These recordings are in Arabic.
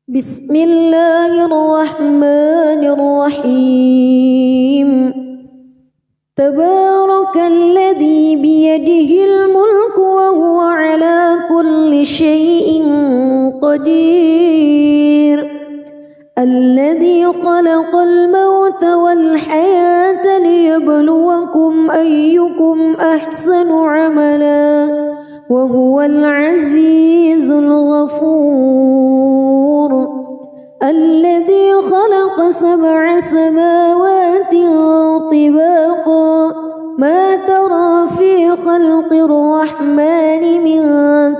بسم الله الرحمن الرحيم تبارك الذي بيده الملك وهو على كل شيء قدير الذي خلق الموت والحياة ليبلوكم أيكم أحسن عملا وهو العزيز الغفور الذي خلق 7 سماوات طباقا ما ترى في خلق الرحمن من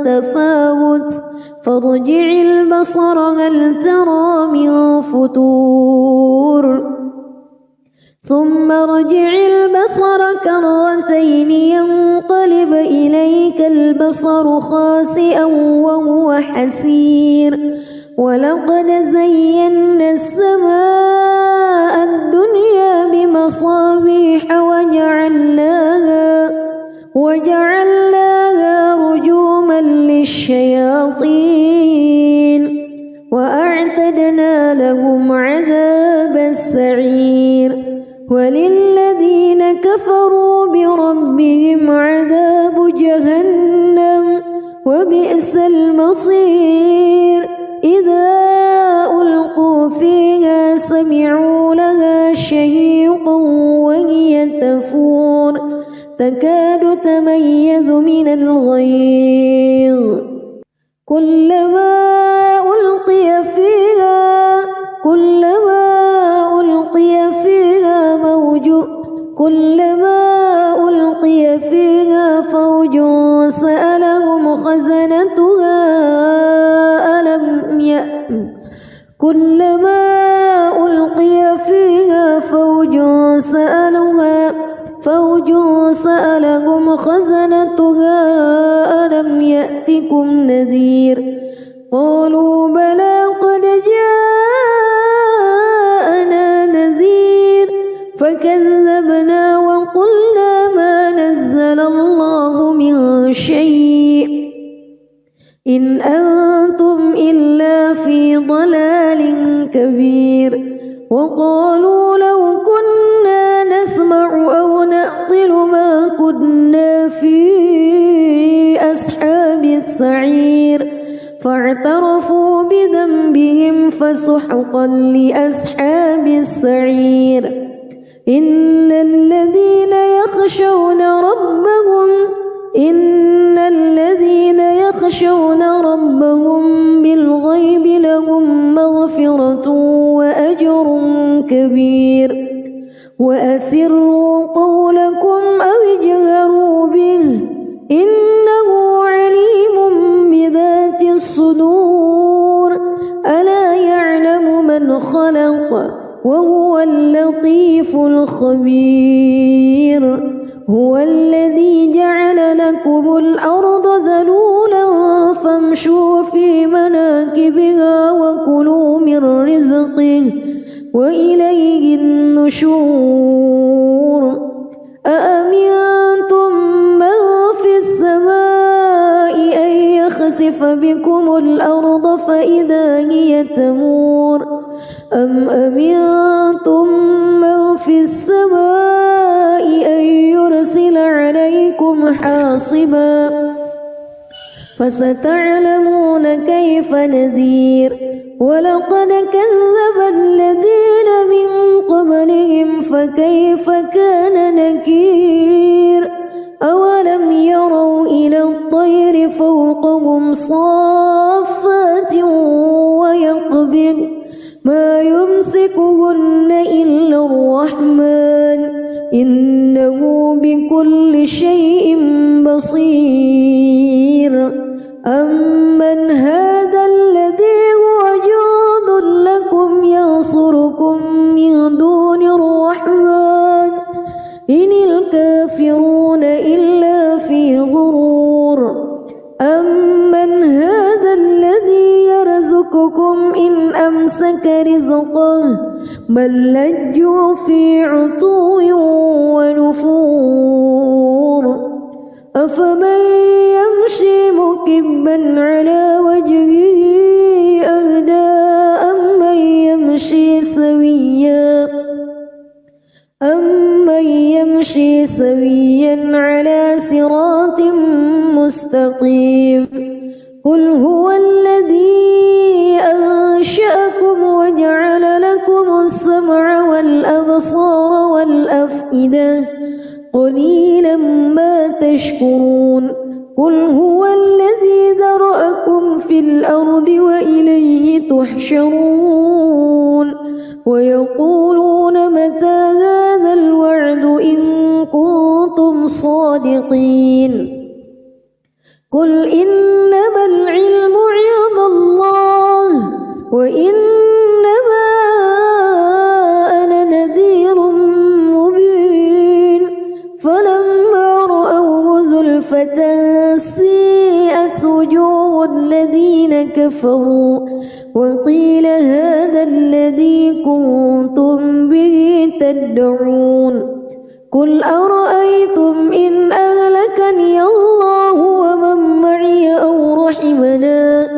تفاوت فارجع البصر هل ترى من فتور ثم ارجع البصر كرتين ينقلب إليك البصر خاسئا وهو حسير ولقد زينا السماء الدنيا بمصابيح وجعلناها رجوما للشياطين وأعتدنا لهم عذاب السعير وللذين كفروا بربهم عذاب جهنم وبئس المصير إذا ألقوا فيها سمعوا لها شهيقا وهي تفور تكاد تميز من الغيظ كلما ألقي فيها فوج سألهم خزنتها ألم يأتكم نذير قالوا بلى قد جاءنا نذير فكذبنا وقلنا ما نزل الله من شيء إن أنتم إلا في ضلال كبير وقالوا لو كنا نسمع أو نعقل ما كنا في أصحاب السعير فاعترفوا بذنبهم فسحقا لأصحاب السعير إن الذين يخشون ربهم بالغيب لهم مغفرة وأجر كبير وأسروا قولكم أو اجهروا به إنه عليم بذات الصدور ألا يعلم من خلق وهو اللطيف الخبير هو الذي جعل لكم الأرض ذلولا فامشوا في مناكبها وكلوا من رزقه وإليه النشور أأمنتم من في السماء أن يخسف بكم الأرض فإذا هي تمور أم أمنتم من في السماء أن يرسل عليكم حاصبا فستعلمون كيف نذير ولقد كذب الذين من قبلهم فكيف كان نكير أولم يروا إلى الطير فوقهم صافات ويقبض ما يمسكهن إلا الرحمن إنه بكل شيء بصير أمن هذا الذي هو جند لكم ينصركم من دون الرحمن إن الكافرون إلا في غرور أمن هذا الذي يرزقكم إن أمسك رزقه بل لجوا في عتو ونفور أفمن يمشي مكبا على وجهه أهدى سويا على صراط مستقيم قل هو الذي أنشأكم وجعل لكم السمع والأبصار والأفئدة قليلا ما تشكرون قل هو الذي ذرأكم في الأرض وإليه تحشرون ويقولون متى هذا الوعد إن كنتم صادقين قل إنما العلم عند الله وإنما أنا نذير مبين فلما رأوه زلفة سيئت وجوه الذين كفروا وقيل هذا الذي كنتم به تدعون قل أرأيتم إن أهلكني الله ومن معي أو رحمنا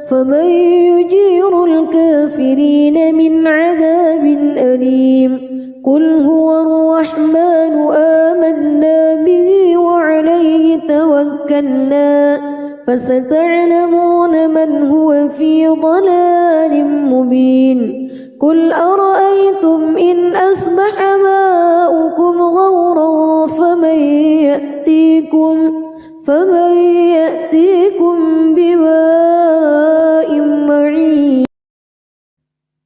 فمن يجير الكافرين من عذاب أليم قل هو الرحمن آمنا به وعليه توكلنا فستعلمون من هو في ضلال مبين قل أرأيتم إن أصبح ماؤكم غورا فمن يأتيكم بماء معين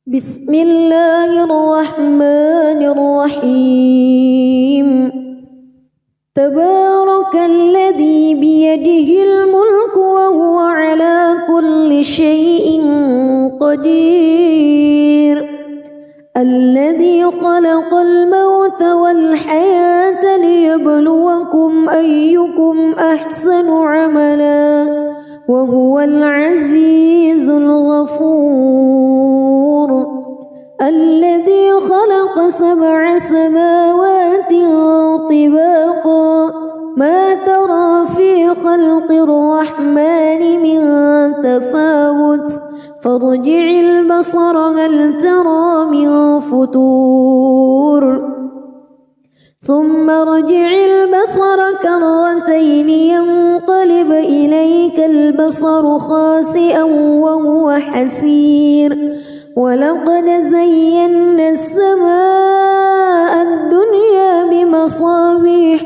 بسم الله الرحمن الرحيم تبارك الذي بيده الملك وهو على كل شيء قدير الذي خلق الموت والحياة ليبلوكم أيكم أحسن عملا وهو العزيز الغفور الذي خلق 7 سماوات طباقا ما ترى في خلق الرحمن من تفاوت فارجع البصر هل ترى من فتور ثم ارجع البصر كرتين ينقلب إليك البصر خاسئا وهو حسير ولقد زينا السماء الدنيا بمصابيح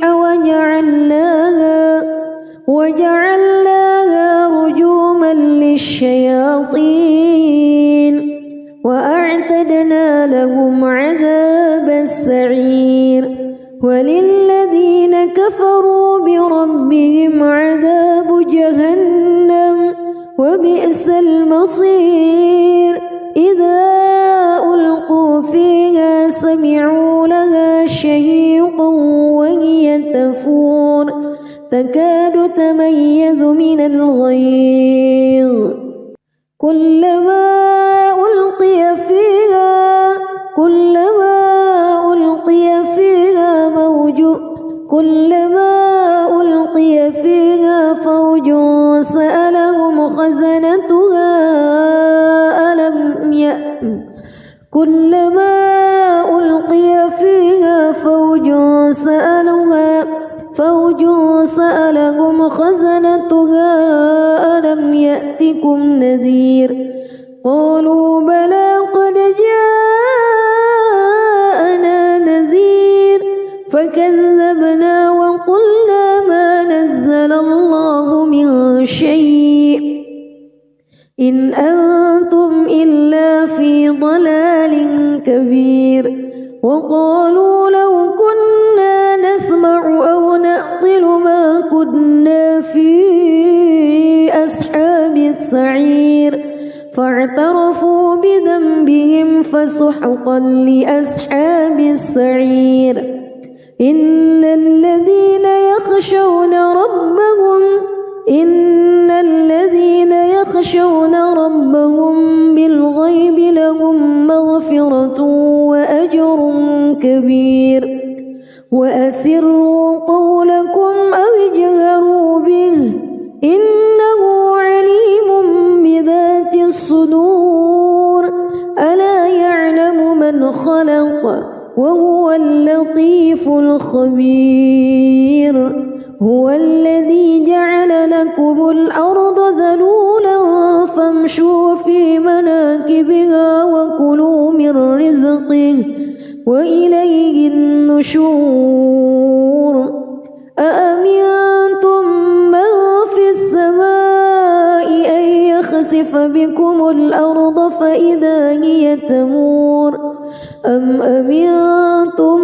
وجعلناها رجوما للشياطين وأعتدنا لهم عذاب السعير وللذين كفروا بربهم عذاب جهنم وبئس المصير إذا ألقوا فيها سمعوا لها شهيقا وهي تفور تكاد تميز من الغيظ كلما ألقي فيها فوج سألهم خزنتها كلما ألقي فيها فوج سألهم خزنتها ألم يأتكم نذير قالوا بلى قد جاءنا نذير فكذبنا وقلنا ما نزل الله من شيء إن أنتم إلا في ضلال كبير وقالوا لو كنا نسمع أو نعقل ما كنا في أصحاب السعير فاعترفوا بذنبهم فسحقا لأصحاب السعير إن الذين يخشون ربهم بالغيب لهم مغفرة وأجر كبير وأسروا قولكم أو اجهروا به إنه عليم بذات الصدور ألا يعلم من خلق وهو اللطيف الخبير هو الذي جعل لكم الأرض ذلولا فامشوا في مناكبها وكلوا من رزقه وإليه النشور أأمنتم من في السماء أن يخسف بكم الأرض فإذا هي تمور أم أمنتم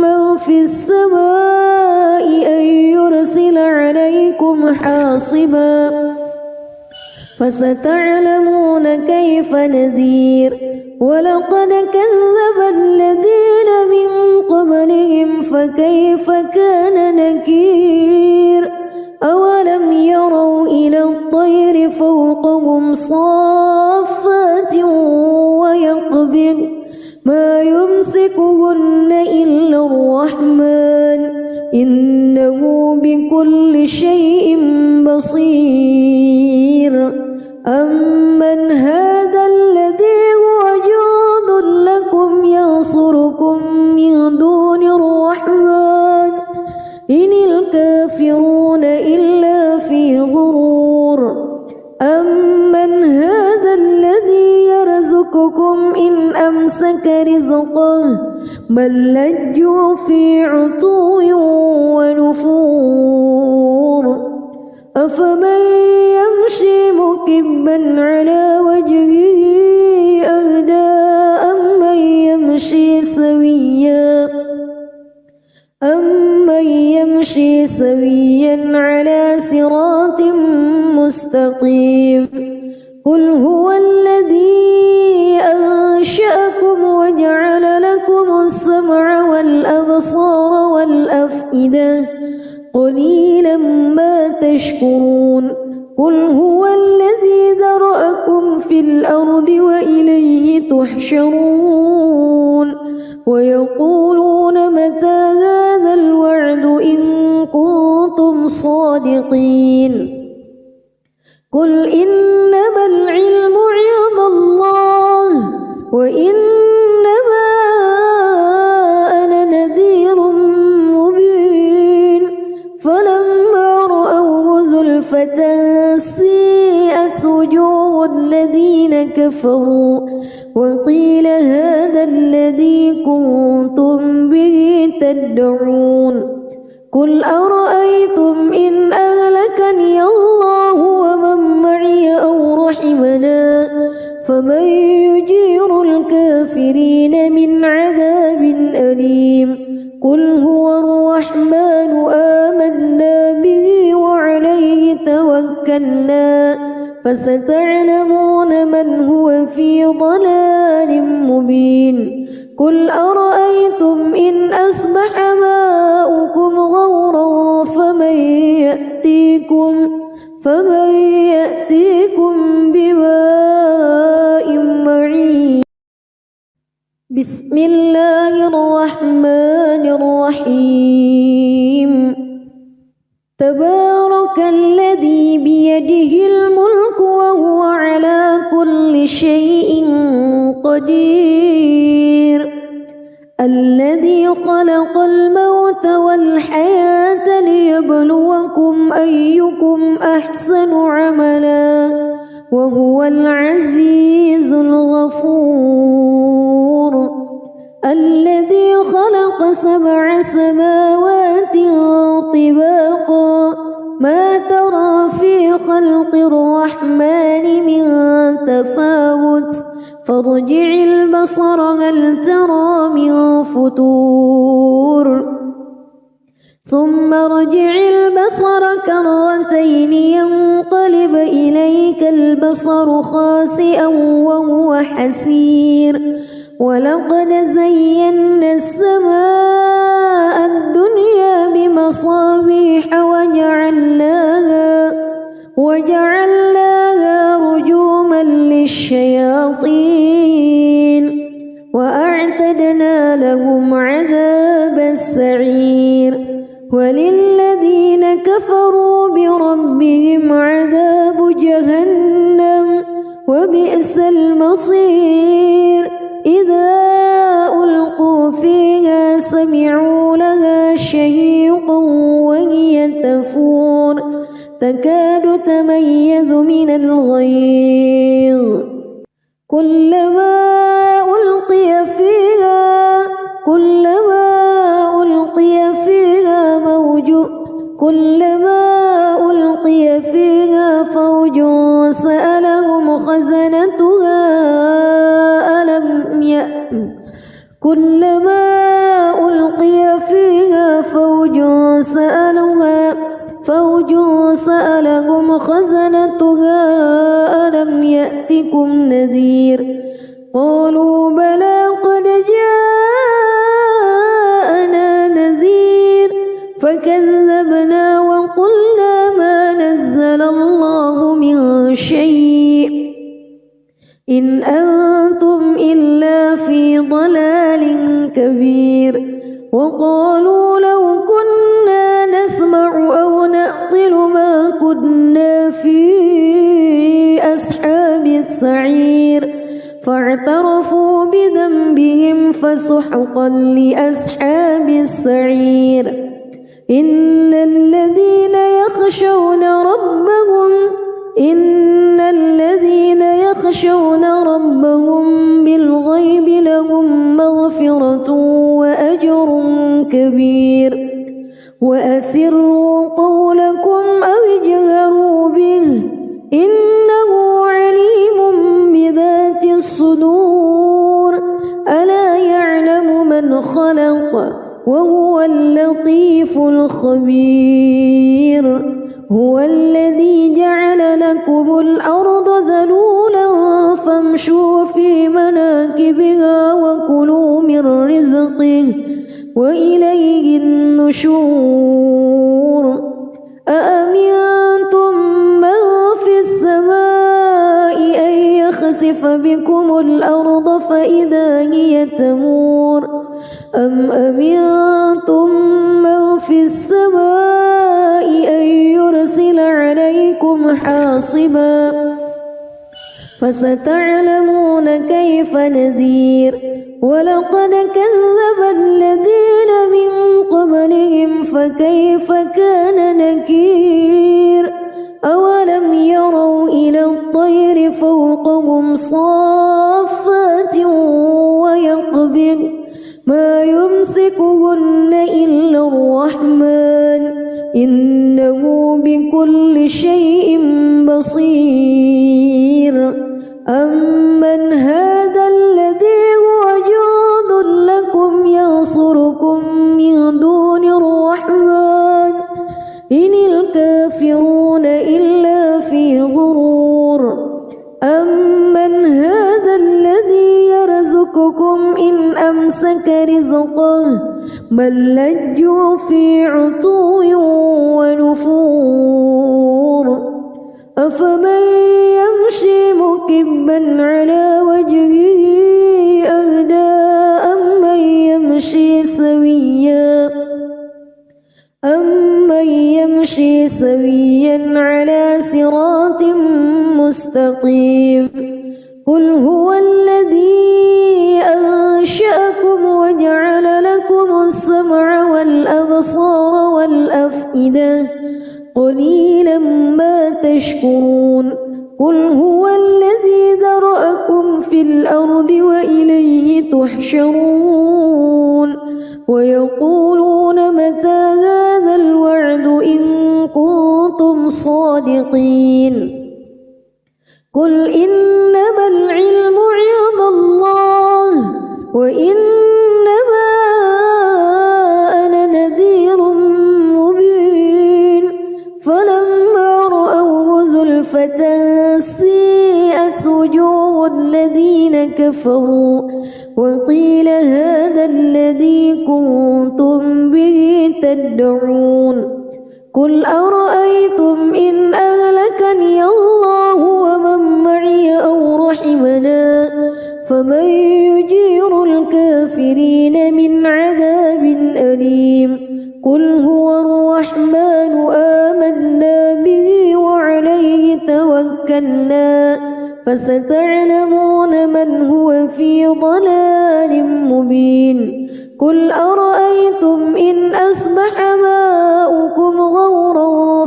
من في السماء أن يرسل عليكم حاصبا فستعلمون كيف نذير ولقد كذب الذين من قبلهم فكيف كان نكير أولم يروا إلى الطير فوقهم صافات ويقبض ما يمسكهن إلا الرحمن إنه بكل شيء بصير أمن هذا الذي هو جند لكم ينصركم من دون الرحمن إن الكافرون إلا في غرور أمن هذا الذي يرزقكم إن أمسك رزقه بل لجوا في عتو ونفور أفمن يمشي مكبا على وجهه أهدى أمن يمشي سويا على صراط مستقيم قل هو الذي أنشأكم وجعل لكم السمع والأبصار والأفئدة قليلا ما تشكرون قل هو الذي ذرأكم في الأرض وإليه تحشرون ويقولون متى هذا الوعد إن كنتم صادقين قل إنما العلم عند الله وإنما أنا نذير مبين فلما رأوه زلفة سيئت وجوه الذين كفروا وقيل هذا الذي كنتم به تدعون قل أرأيتم إن أهلكني الله ومن معي أو رحمنا فمن يجير الكافرين من عذاب أليم قل هو الرحمن آمنا به وعليه توكلنا فستعلمون من هو في ضلال مبين قل أرأيتم إن أصبح ماؤكم غورا فمن يأتيكم بماء معين بسم الله الرحمن الرحيم تبارك الذي بيده الملك وهو على كل شيء قدير الذي خلق الموت والحياة ليبلوكم أيكم أحسن عملا وهو العزيز الغفور الذي خلق 7 سماوات طباقا ما ترى في خلق الرحمن من تفاوت فارجع البصر هل ترى من فتور ثم ارجع البصر كرتين ينقلب إليك البصر خاسئا وهو حسير ولقد زينا السماء الدنيا بمصابيح وجعلناها رجوما للشياطين وأعتدنا لهم عذاب السعير وللذين كفروا بربهم عذاب جهنم وبئس المصير إذا ألقوا فيها تكاد تميز من الغيظ كلما ألقي فيها فوج سألهم خزنتها ألم يأتكم نذير قالوا بلى قد جاءنا نذير فكذبنا وقلنا ما نزل الله من شيء إن أنتم إلا في ضلال كبير وقالوا لو كنا نسمع أو نعقل ما كنا في أصحاب السعير فاعترفوا بذنبهم فسحقا لأصحاب السعير إن الذين يخشون ربهم بالغيب لهم مغفرة وأجر كبير وأسروا قولكم أو اجهروا به إنه عليم بذات الصدور ألا يعلم من خلق وهو اللطيف الخبير هو الذي جعل لكم الأرض ذلولا فامشوا في مناكبها وكلوا من رزقه وإليه النشور أأمنتم من في السماء أن يخسف بكم الأرض فإذا هي تمور أم أمنتم من في السماء أن يرسل عليكم حاصبا فستعلمون كيف نذير ولقد كذب الذين من قبلهم فكيف كان نكير أولم يروا إلى الطير فوقهم صافات ويقبض ما يمسكهن إلا الرحمن إنه بكل شيء بصير أمن هذا الذي هو جند لكم ينصركم من دون الرحمن إن الكافرون إلا في غرور أمن هذا الذي يرزقكم إن أمسك رزقه بل لجوا في عتو ونفور أفمن يمشي مكبا على وجهه أهدى أمن يمشي سويا على صراط مستقيم قل هو الذي أنشأكم وجعل لكم السمع والأبصار والأفئدة قليلا ما تشكرون قل هو الذي ذرأكم في الأرض وإليه تحشرون ويقولون متى هذا الوعد إن كنتم صادقين قل إنما العلم عند الله وإنما أنا نذير مبين فلما رأوه زلفة سيئت وجوه الذين كفروا وقيل هذا الذي كنتم به تدعون قل أرأيتم إن أهلكني الله ومن معي أو رحمنا فمن يجير الكافرين من عذاب أليم قل هو الرحمن آمنا به وعليه توكلنا فستعلمون من هو في ضلال مبين قل أرأيتم إن أصبح ماؤكم غورا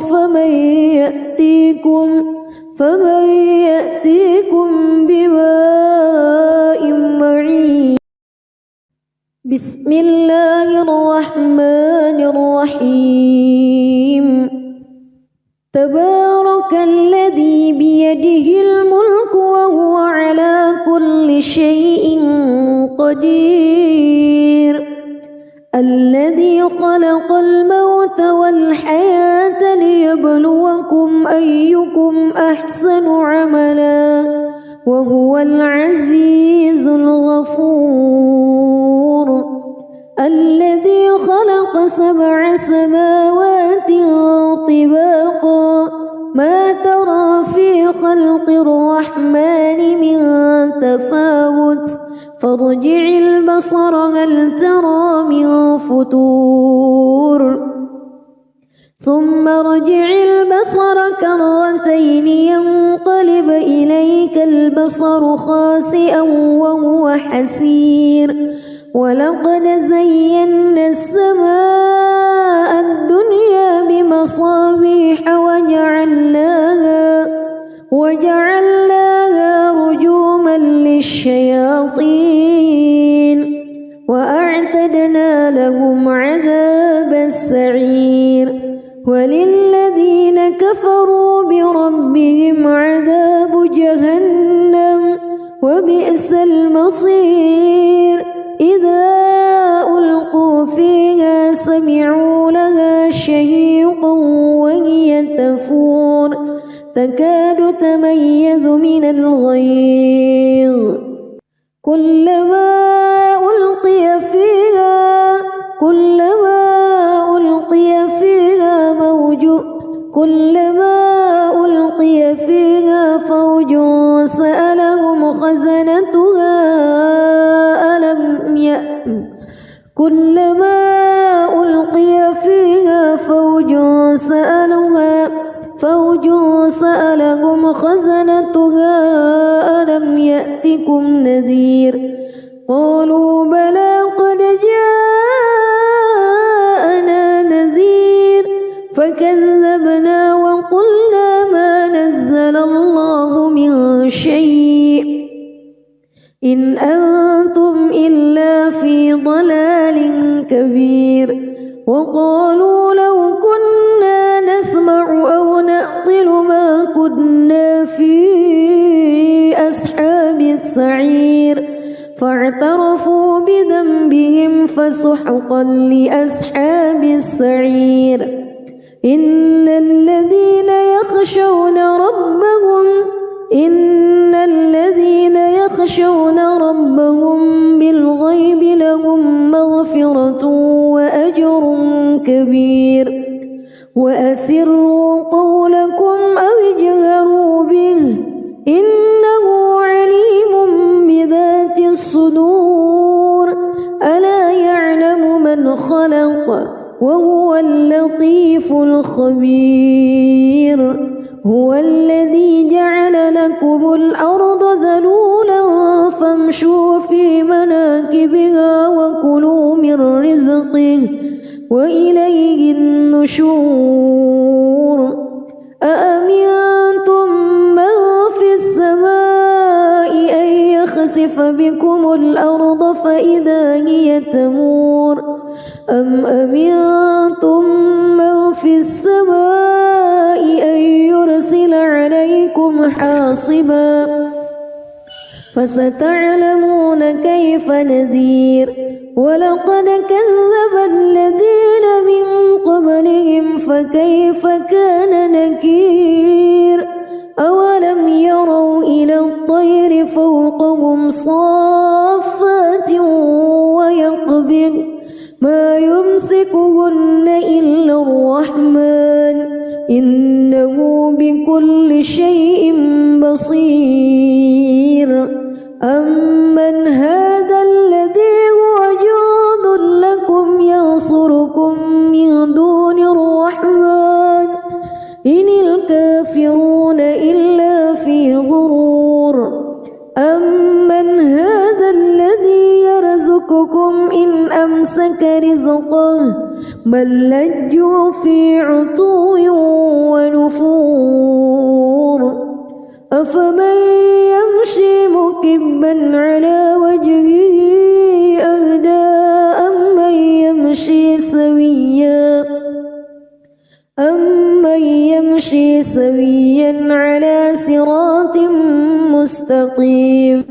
فمن يأتيكم بماء معين. بسم الله الرحمن الرحيم. تبارك الذي بيده الملك وهو على كل شيء قدير. الذي خلق الموت والحياة ليبلوكم أيكم أحسن عملا وهو العزيز الغفور. الذي خلق 7 سماوات طباقا ما ترى في خلق الرحمن من تفاوت فارجع البصر هل ترى من فطور ثم ارجع البصر كرتين ينقلب إليك البصر خاسئا وهو حسير. ولقد زينا السماء الدنيا بمصابيح وجعلناها رجوما للشياطين وأعتدنا لهم عذاب السعير. وللذين كفروا بربهم عذاب جهنم وبئس المصير. إذا ألقوا فيها سمعوا لها شهيقا وهي تفور تكاد تميز من الغيظ كلما ألقي فيها فوج سألهم خزنتها كلما ألقي فيها فوج سألهم خزنتها ألم يأتكم نذير قالوا بلى قد جاءنا نذير فكذبنا وقلنا ما نزل الله من شيء إن أنتم إلا في ضلال كبير. وقالوا لو كنا نسمع أو نعقل ما كنا في أصحاب السعير فاعترفوا بذنبهم فسحقا لأصحاب السعير. إن الذين يخشون ربهم بالغيب لهم مغفرة وأجر كبير. وأسروا قولكم أو اجهروا به إنه عليم بذات الصدور. ألا يعلم من خلق وهو اللطيف الخبير. هو الذي جعل لكم الأرض ذلولا فامشوا في مناكبها وكلوا من رزقه وإليه النشور. أأمنتم من في السماء أن يخسف بكم الأرض فإذا هي تمور أم أمنتم من في السماء أن يرسل عليكم حاصبا فستعلمون كيف نذير. ولقد كذب الذين من قبلهم فكيف كان نكير. أولم يروا إلى الطير فوقهم صافات ويقبض ما يمسكهن إلا الرحمن إنه بكل شيء بصير. أمن هذا الذي هو جند لكم ينصركم من دون الرحمن إن الكافرون إلا في غرور. أمن هذا الذي يرزقكم إن أمسك بل لجوا في عتو ونفور أفمن يمشي مكبا على وجهه أهدى أمن يمشي سويا على صراط مستقيم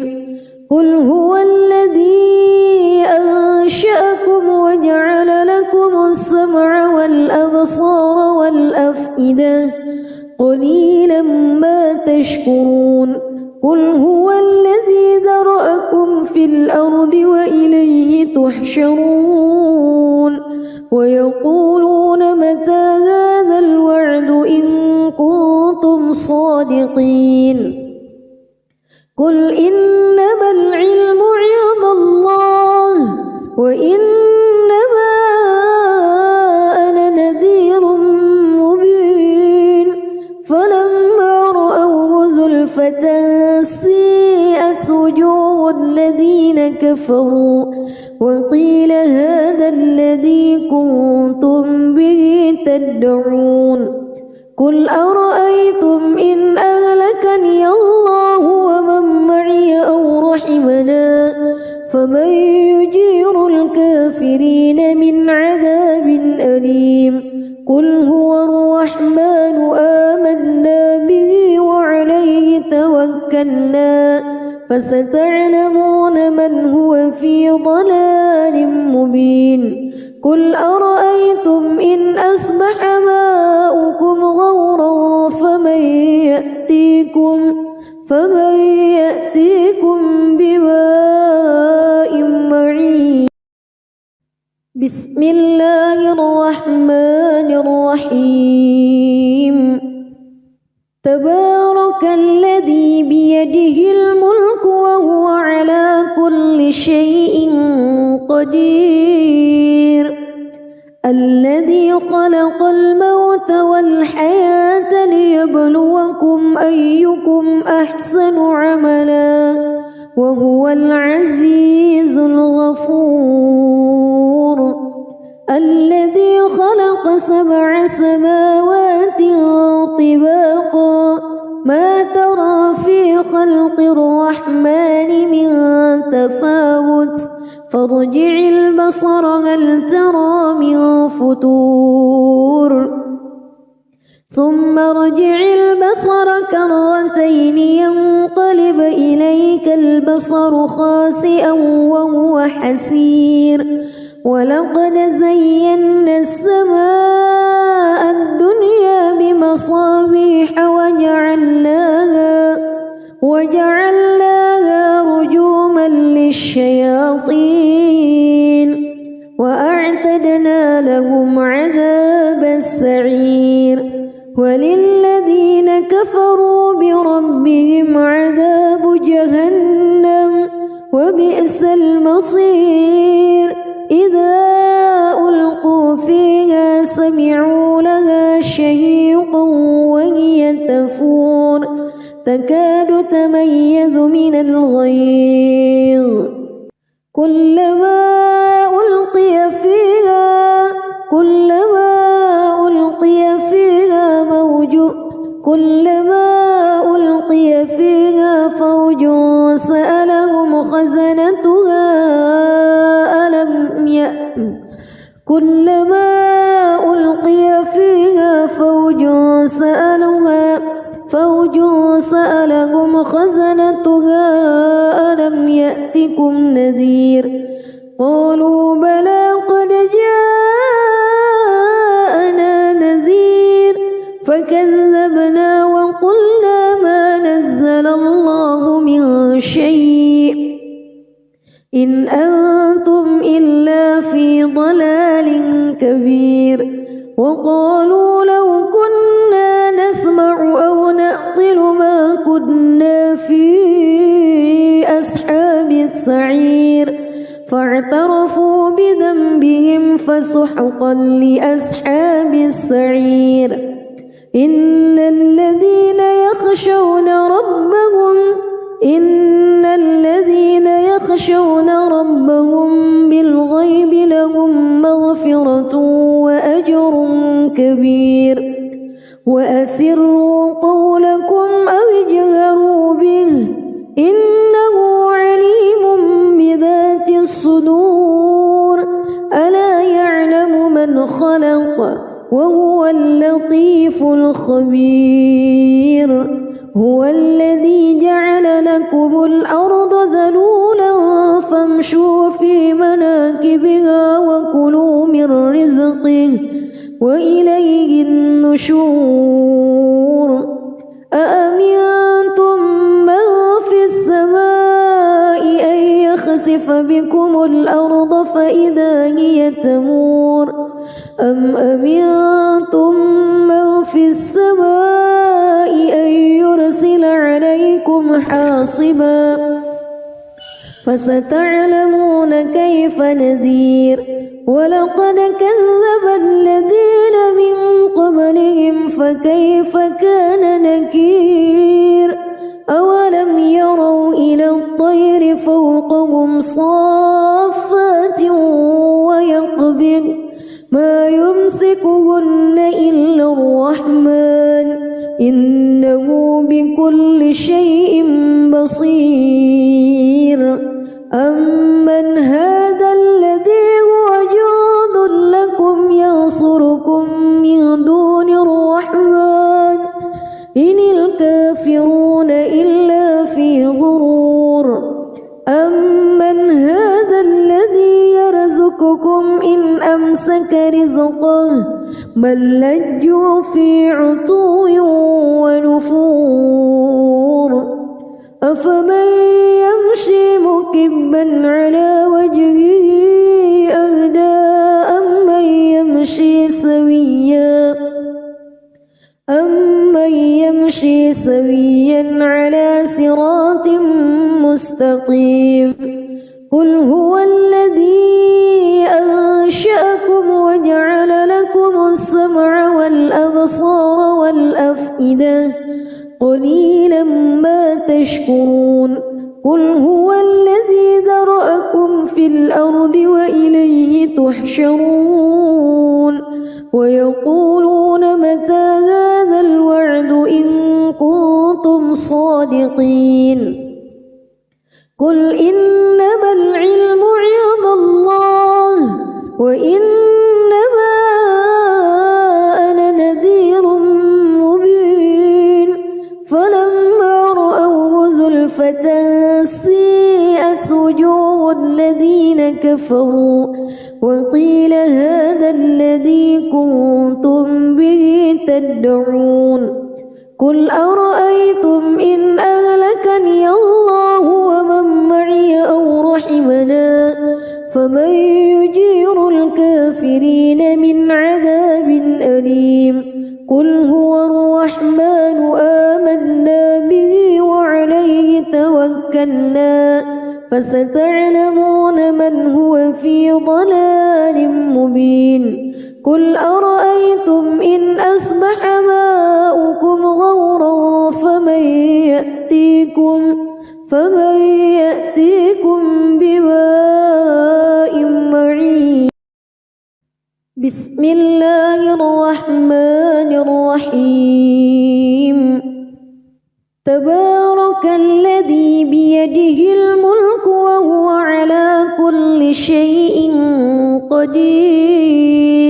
قل هو الذي أنشأكم وجعل لكم السمع والأبصار والأفئدة قليلا ما تشكرون قل هو الذي ذرأكم في الأرض وإليه تحشرون ويقولون متى هذا الوعد إن كنتم صادقين قل إنما العلم عند الله وإنما أنا نذير مبين فلما رأوه زلفة سيئت وجوه الذين كفروا وقيل هذا الذي كنتم به تدعون قل أرأيتم إن أهلكني الله ومن معي أو رحمنا فمن يجير الكافرين من عذاب أليم قل هو الرحمن آمنا به وعليه توكلنا فستعلمون من هو في ضلال مبين قل أرأيتم إن أصبح ماؤكم غورا فمن يأتيكم بماء معين بسم الله الرحمن الرحيم تبارك الذي بيده الملك وهو على كل شيء قدير الذي خلق الموت والحياة ليبلوكم أيكم أحسن عملا وهو العزيز الغفور الذي خلق 7 سماوات طباقا ما ترى في خلق الرحمن من تفاوت فارجع البصر هل ترى من فتور ثم ارجع البصر كرتين ينقلب إليك البصر خاسئا وهو حسير ولقد زينا السماء الدنيا بمصابيح وجعلناها رجوما للشياطين وأعتدنا لهم عذاب السعير وللذين كفروا بربهم عذاب جهنم وبئس المصير إذا ألقوا فيها سمعوا لها شهيقا وهي تفور تكاد تميز من الغيظ كلما ألقي فيها فوج سألهم خزنتها ألم يأتكم نذير قالوا بلى قد جاءنا نذير فكذبنا وقلنا ما نزل الله من شيء إن أنتم إلا في ضلال كبير وقالوا لو كنا نسمع أو نعقل ما كنا في أصحاب السعير فاعترفوا بذنبهم فسحقا لأصحاب السعير إن الذين يخشون ربهم بالغيب لهم مغفرة كبير وأسروا قولكم أو اجهروا به إنه عليم بذات الصدور ألا يعلم من خلق وهو اللطيف الخبير هو الذي جعل لكم الأرض ذلولا فامشوا في مناكبها وكلوا من رزقه وإليه النشور أأمنتم من في السماء أن يخسف بكم الأرض فإذا هي تمور أم أمنتم من في السماء أن يرسل عليكم حاصبا فستعلمون كيف نذير ولقد كذب الذين من قبلهم فكيف كان نكير أولم يروا إلى الطير فوقهم صافات ويقبض ما يمسكهن إلا الرحمن إنه بكل شيء بصير أمن هذا الذي هو جند لكم ينصركم من دون الرحمن إن الكافرون إلا في غرور أمن هذا الذي يرزقكم إن أمسك رزقه بل لجوا في عتو ونفور أفمن يمشي مكبا على وجهه أهدى أمن يمشي سويا على صراط مستقيم قل هو الذي أنشأكم وجعل لكم السمع والأبصار والأفئدة قليلا ما تشكرون قل هو الذي ذرأكم في الأرض وإليه تحشرون ويقولون متى هذا الوعد إن كنتم صادقين قل إنما العلم عند الله وإنما أنا نذير مبين فلما رأوه زلفة سيئت وجوه الذين كفروا وقيل هذا الذي كنتم به تدعون قل أرأيتم إن أهلكني الله ومن معي أو رحمنا فمن يجير الكافرين من عذاب أليم قل هو الرحمن آمنا به وعليه توكلنا فستعلمون من هو في ضلال مبين قل أرأيتم إن أصبح ماؤكم غورا فمن يأتيكم بماء معين بسم الله الرحمن الرحيم تبارك الذي بيده الملك وهو على كل شيء قدير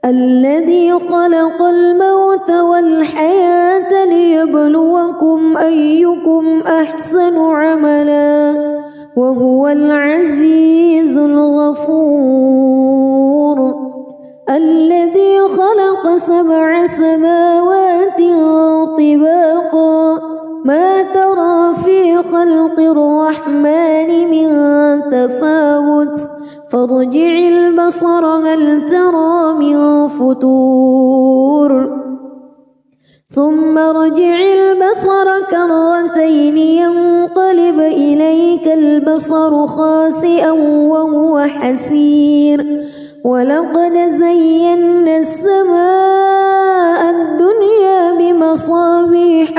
الذي خلق الموت والحياة ليبلوكم أيكم أحسن عملا وهو العزيز الغفور الذي خلق 7 سماوات طباقا ما ترى في خلق الرحمن من تفاوت فارجع البصر هل ترى من فتور ثم ارجع البصر كرتين ينقلب إليك البصر خاسئا وهو حسير ولقد زينا السماء الدنيا بمصابيح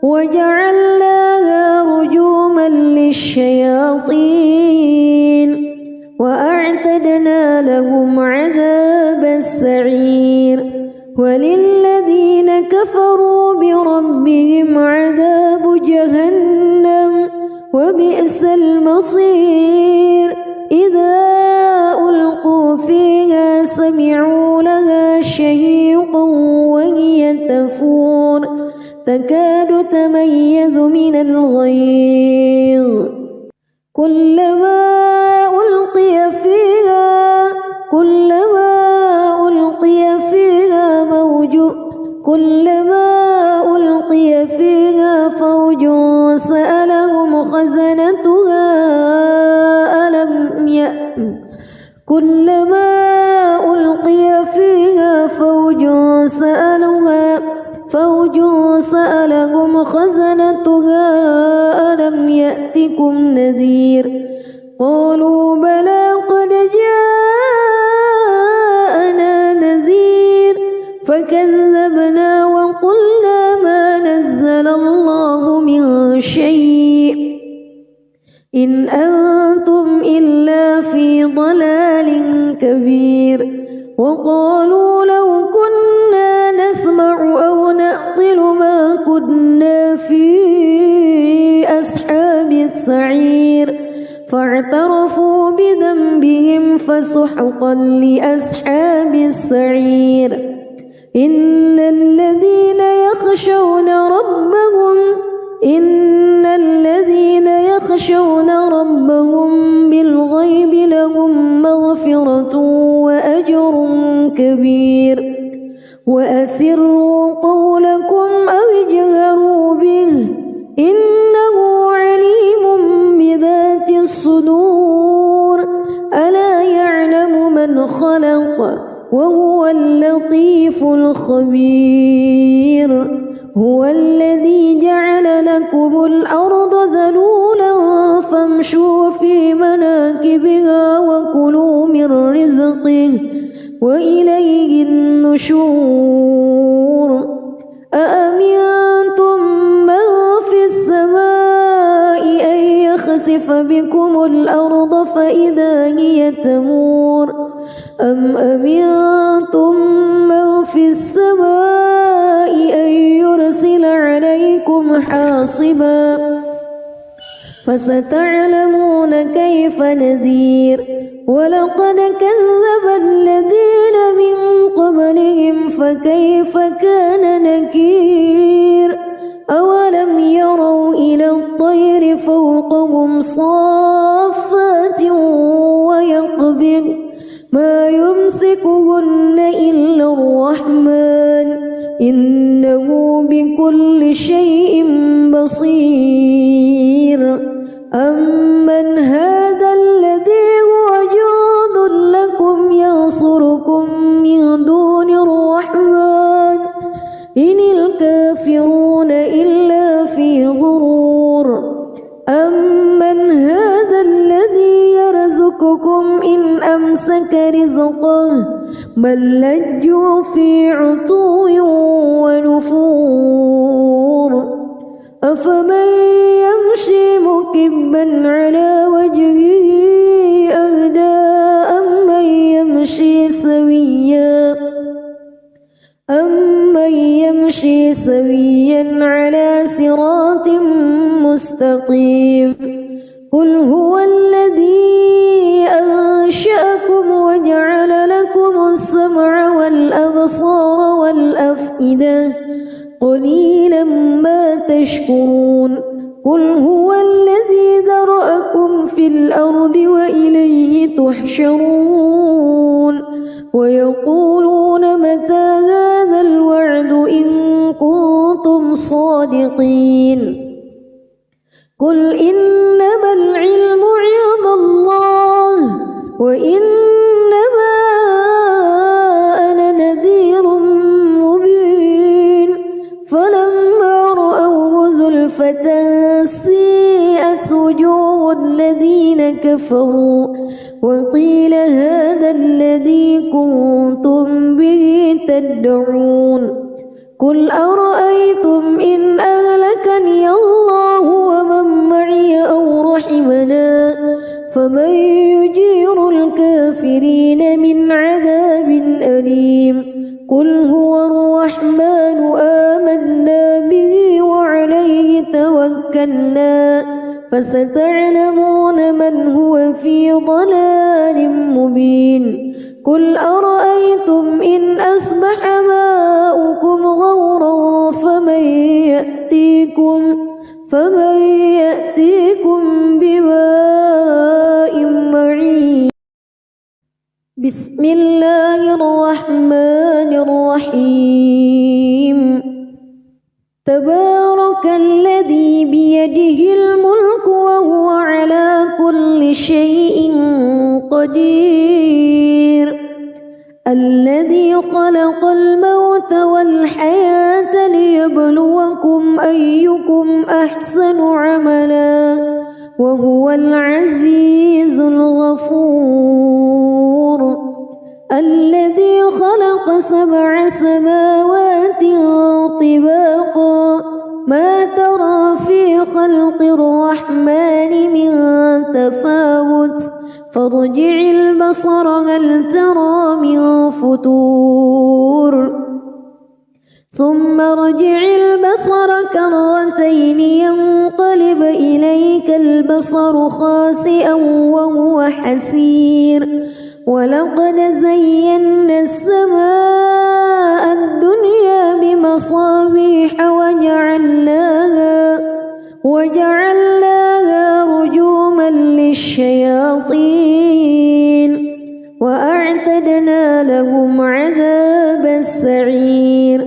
وجعلناها رجوما للشياطين وأعتدنا لهم عذابا وبئس المصير إذا ألقوا فيها سمعوا لها شهيقا وهي تفور تكاد تميز من الغيظ كلما ألقي فيها فوج سألهم خزنتها ألم يأتكم نذير قالوا بلى قد جاءنا نذير فكذبنا وقلنا ما نزل الله من شيء إن أنتم إلا في ضلال كبير وقالوا لو كنا نسمع أو نعقل ما كنا في أصحاب السعير فاعترفوا بذنبهم فسحقا لأصحاب السعير إن الذين يخشون ربهم بالغيب لهم مغفرة وأجر كبير وأسروا قولكم أو اجهروا به إنه عليم بذات الصدور ألا يعلم من خلق وهو اللطيف الخبير هو الذي جعل لكم الأرض ذلولا فامشوا في مناكبها وكلوا من رزقه وإليه النشور أأمنتم من في السماء أن يخسف بكم الأرض فإذا هي تمور أم أمنتم من في السماء أن يرسل عليكم حاصبا فستعلمون كيف نذير ولقد كذب الذين من قبلهم فكيف كان نكير أولم يروا إلى الطير فوقهم صافات ويقبض ما يمسكهن إلا الرحمن إنه بكل شيء بصير أمن هذا الذي هو جند لكم ينصركم من دون الرحمن إن الكافرون إلا في غرور أمن هذا الذي يرزقكم إن أمسك رزقه بل لجوا في عتو ونفور أفمن يمشي مكبا على وجهه أهدى أمن يمشي سويا على صراط مستقيم قل هو الذي أنشأكم وجعل لكم السمع والأبصار والأفئدة قليلا ما تشكرون قل هو الذي ذرأكم في الأرض وإليه تحشرون ويقولون متى هذا الوعد إن كنتم صادقين قل إنما العلم عند الله وإنما أنا نذير مبين فلما رأوه زلفة سيئت وجوه الذين كفروا وقيل هذا الذي كنتم به تدعون قل أرأيتم إن أهلكني الله ومن معي أو رحمنا فمن يجير الكافرين من عذاب أليم قل هو الرحمن آمنا به وعليه توكلنا فستعلمون من هو في ضلال مبين قل أرأيتم إن أصبح ماؤكم غورا فمن يأتيكم بماء معين بسم الله الرحمن الرحيم تبارك الذي بيده الملك وهو على كل شيء قدير الذي خلق الموت والحياة ليبلوكم أيكم أحسن عملا وهو العزيز الغفور الذي خلق 7 سماوات طباقا ما ترى في خلق الرحمن من تفاوت فارجع البصر هل ترى من فتور ثم ارجع البصر كرتين ينقلب إليك البصر خاسئا وهو حسير ولقد زينا السماء الدنيا بمصابيح وجعلناها رجوما للشياطين وأعتدنا لهم عذاب السعير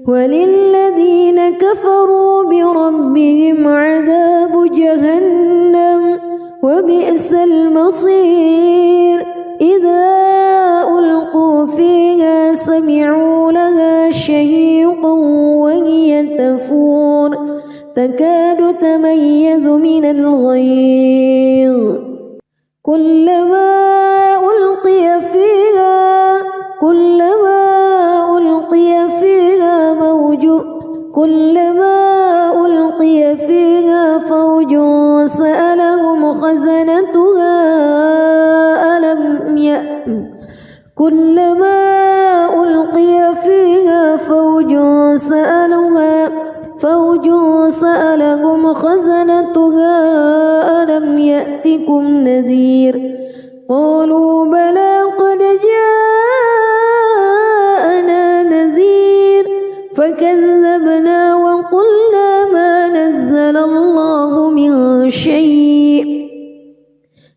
وللذين كفروا بربهم عذاب جهنم وبئس المصير إذا ألقوا فيها سمعوا لها شهيقا وهي تفور تكاد تميز من الغيظ كلما ألقي فيها فوج سألهم خزنتها كلما ألقي فيها فوج سألهم خزنتها ألم يأتكم نذير قالوا بلى قد جاءنا نذير فكذبنا وقلنا ما نزل الله من شيء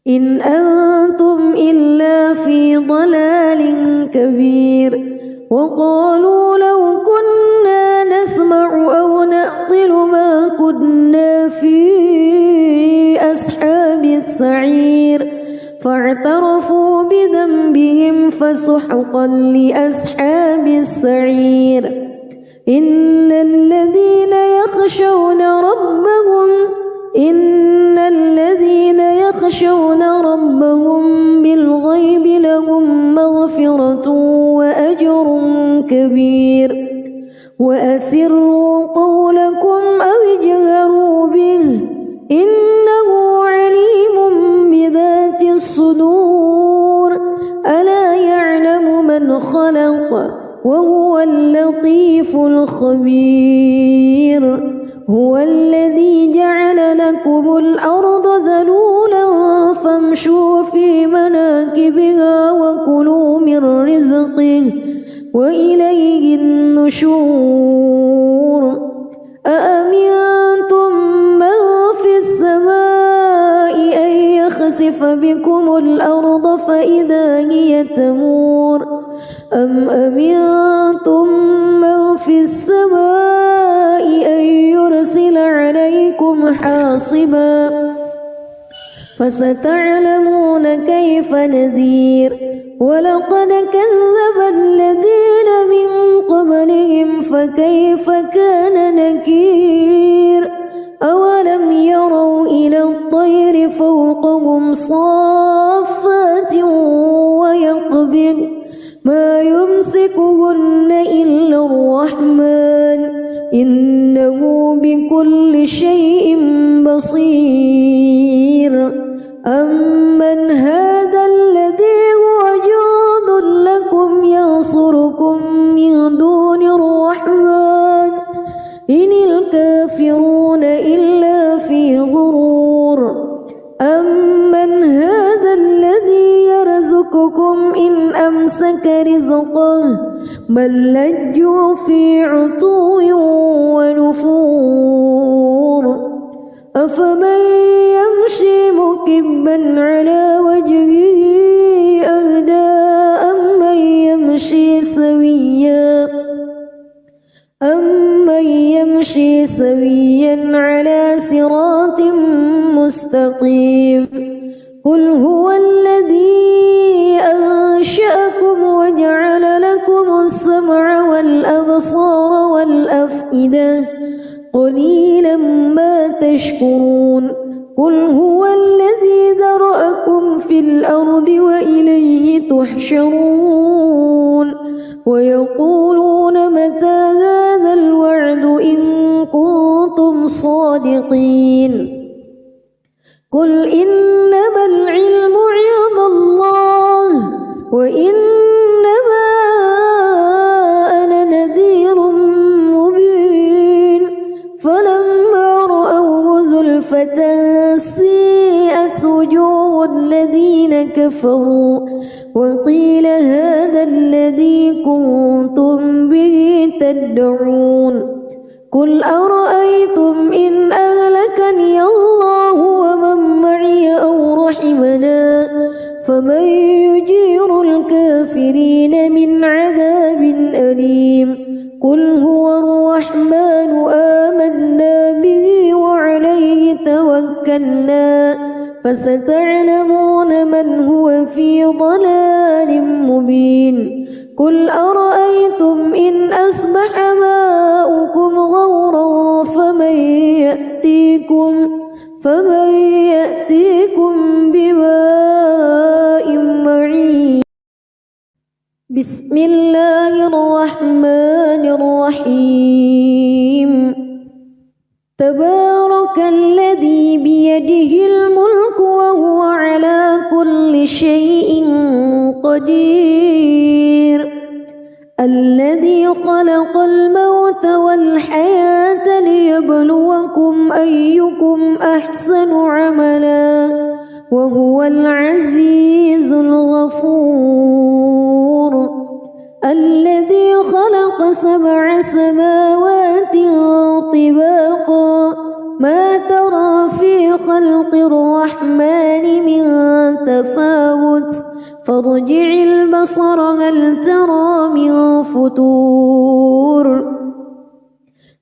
إن أنتم إلا في ضلال كبير وقالوا لو كنا نسمع أو نعقل ما كنا في أصحاب السعير فاعترفوا بذنبهم فسحقا لأصحاب السعير إن الذين يخشون ربهم بالغيب لهم مغفرة وأجر كبير وأسروا قولكم أو اجهروا به إنه عليم بذات الصدور ألا يعلم من خلق وهو اللطيف الخبير هو الذي جعل لكم الأرض ذلولا فامشوا في مناكبها وكلوا من رزقه وإليه النشور أأمنتم من في السماء أن يخسف بكم الأرض فإذا هي تمور أم أمنتم من في السماء أن يرسل عليكم حاصبا فستعلمون كيف نذير ولقد كذب الذين من قبلهم فكيف كان نكير أولم يروا إلى الطير فوقهم صافات ويقبض ما يمسكهن إلا الرحمن إنه بكل شيء بصير أمن هذا الذي هو جند لكم ينصركم من دون الرحمن إن الكافرون إلا في غرور نسألك رزقه بل لجوا في عتو ونفور أفمن يمشي مكبا على وجهه أهدى أمن يمشي سويا على صراط مستقيم قل هو الذي أنشأكم وجعل لكم السمع والأبصار والأفئدة قليلا ما تشكرون قل هو الذي ذرأكم في الأرض وإليه تحشرون ويقولون متى هذا الوعد إن كنتم صادقين قل إنما العلم عند الله وإنما أنا نذير مبين فلما رأوه زلفة سيئت وجوه الذين كفروا وقيل هذا الذي كنتم به تدعون قل أرأيتم إن أهلكني الله ومن معي أو رحمنا فمن يجير الكافرين من عذاب أليم قل هو الرحمن آمنا به وعليه توكلنا فستعلمون من هو في ضلال مبين قل أرأيتم إن أصبح ماؤكم غورا فمن يأتيكم بماء معين بسم الله الرحمن الرحيم تبارك الذي بيده الملك وهو على كل شيء قدير الذي خلق الموت والحياة ليبلوكم أيكم أحسن عملا وهو العزيز الغفور الذي خلق 7 سماوات طباقا ما ترى في خلق الرحمن من تفاوت فارجع البصر هل ترى من فتور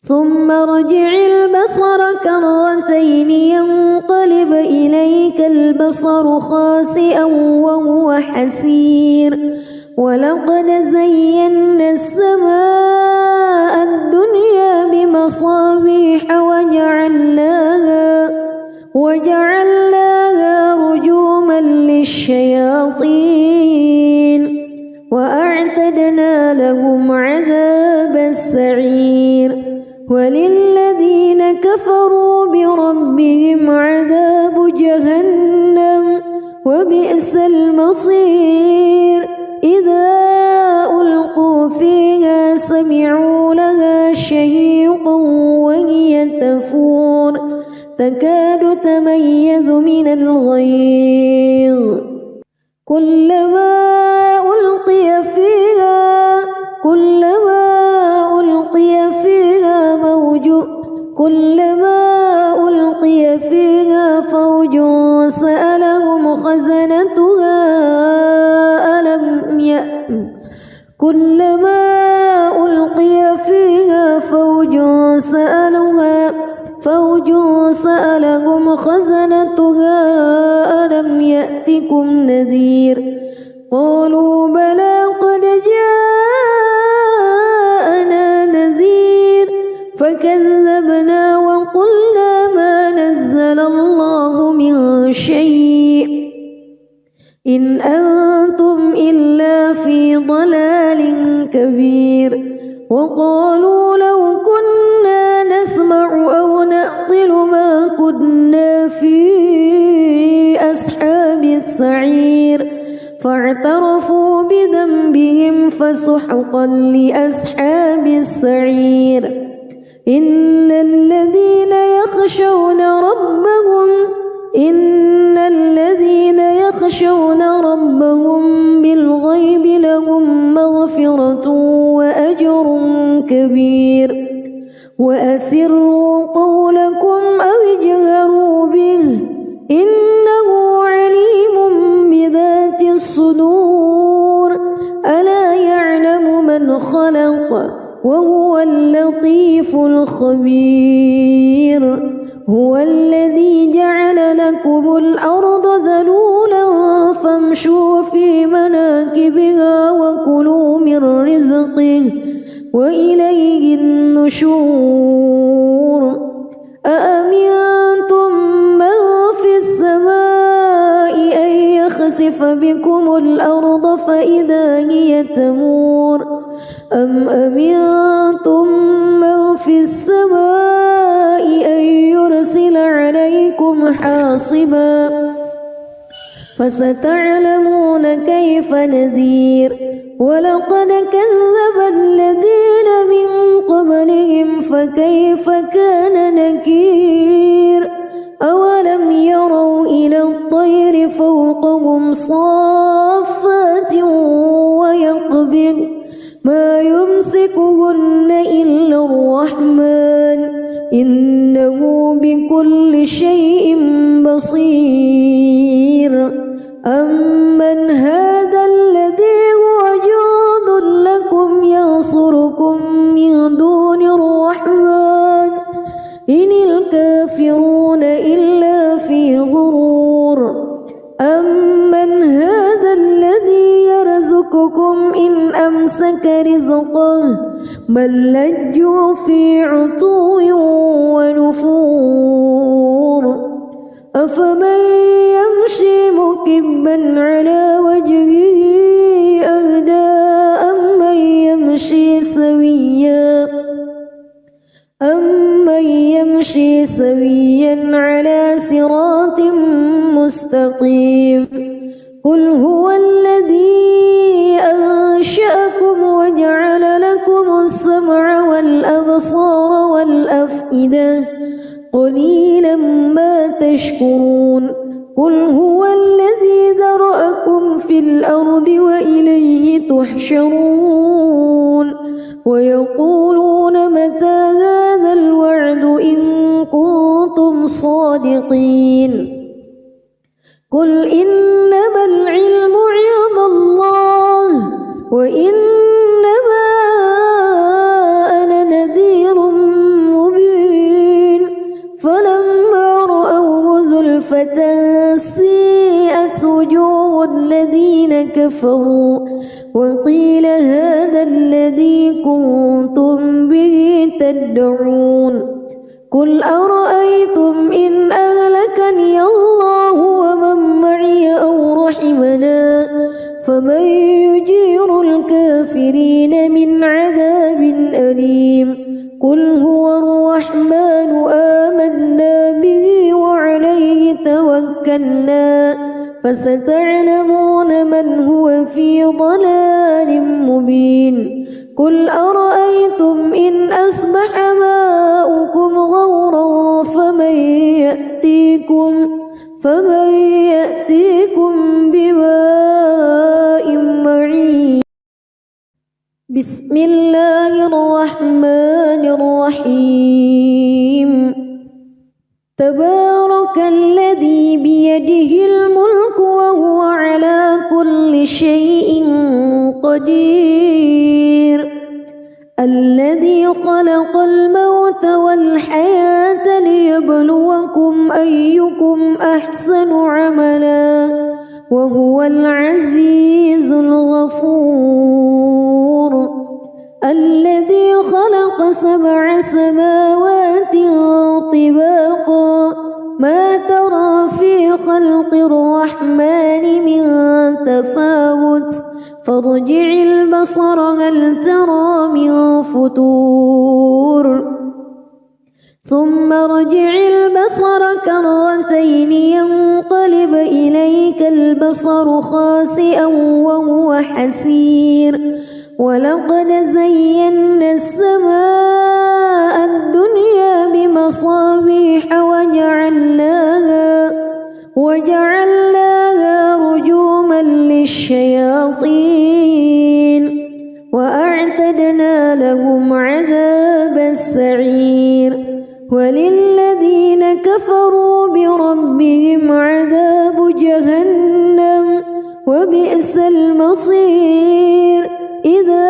ثم ارجع البصر كرتين ينقلب إليك البصر خاسئا وهو حسير ولقد زينا السماء الدنيا بمصابيح وجعلناها رجوما للشياطين وأعتدنا لهم عذاب السعير وللذين كفروا بربهم عذاب جهنم وبئس المصير إذا ألقوا فيها سمعوا لها شهيقا وهي تفور تكاد تميز من الغيظ كلما ألقي فيها فوج سألهم خزنتها كلما ألقي فيها فوج سألهم خزنتها ألم يأتكم نذير قالوا بلى قد جاءنا نذير فكذبنا وقلنا ما نزل الله من شيء إن أنتم إلا في ضلال كبير وقالوا لو كنا نسمع أو نعقل ما كنا في أصحاب السعير فاعترفوا بذنبهم فسحقا لأصحاب السعير إن الذين يخشون يخشون ربهم بالغيب لهم مغفرة وأجر كبير وأسروا قولكم أو اجهروا به إنه عليم بذات الصدور ألا يعلم من خلق وهو اللطيف الخبير هو الذي جعل لكم الأرض ذلولا فامشوا في مناكبها وكلوا من رزقه وإليه النشور أأمنتم من في السماء أن يخسف بكم الأرض فإذا هي تمور أم أمنتم من في السماء أن يرسل عليكم حاصبا فستعلمون كيف نذير ولقد كذب الذين من قبلهم فكيف كان نكير أولم يروا إلى الطير فوقهم صافات ويقبض ما يمسكهن إلا الرحمن إنه بكل شيء بصير أمن هذا الذي هو جند لكم ينصركم من دون الرحمن إن الكافرون إلا في غرور أمن هذا الذي يرزقكم إن أمسك رزقه بل لجوا في عتو ونفور أفمن يمشي مكبا على وجهه أهدى أمن يمشي سويا على صراط مستقيم قل هو الذي أنشأكم وجعل لكم السمع والأبصار والأفئدة قليلا ما تشكرون قل هو الذي ذرأكم في الأرض وإليه تحشرون ويقولون متى هذا الوعد إن كنتم صادقين قل إنما العلم عند الله وإنما أنا نذير مبين فلما رأوه زلفة سيئت وجوه الذين كفروا وقيل هذا الذي كنتم به تدعون قل أرأيتم إن أهلكني الله ومن معي أو رحمنا فمن يجير الكافرين من عذاب أليم قل هو الرحمن آمنا به وعليه توكلنا فستعلمون من هو في ضلال مبين قل أرأيتم إن أصبح ماؤكم غورا فمن يأتيكم بماء معين بسم الله الرحمن الرحيم تبارك الذي بيده الملك وهو على كل شيء قدير الذي خلق الموت والحياة ليبلوكم أيكم أحسن عملا وهو العزيز الغفور الذي خلق 7 سماوات طباقا ما ترى في خلق الرحمن من تفاوت فارجع البصر هل ترى من فتور ثم ارجع البصر كرتين ينقلب إليك البصر خاسئا وهو حسير ولقد زينا السماء الدنيا بمصابيح وجعلناها رجوما وبئس المصير إذا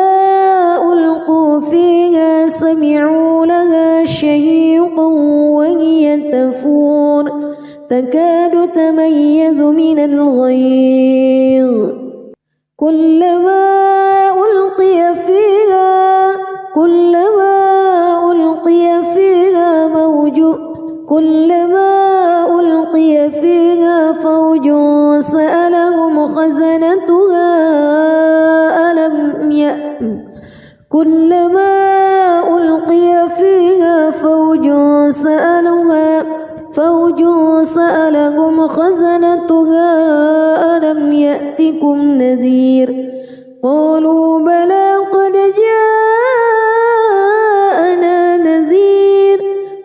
ألقوا فيها سمعوا لها شهيقا وهي تفور تكاد تميز من الغيظ كلما ألقي فيها فوج سألهم خزنتها ألم يأتكم نذير قالوا بلى قد جاءنا نذير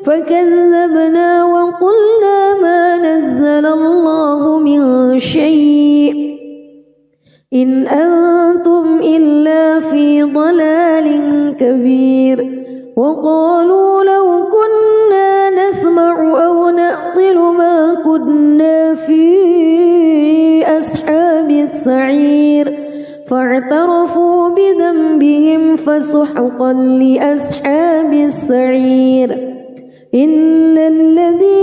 فكذبنا وقلنا ما نزل الله من شيء إن أنتم إلا في ضلال كبير وقالوا لو كنا نسمع أو نعقل ما كنا في أصحاب السعير فاعترفوا بذنبهم فسحقا لأصحاب السعير إن الذين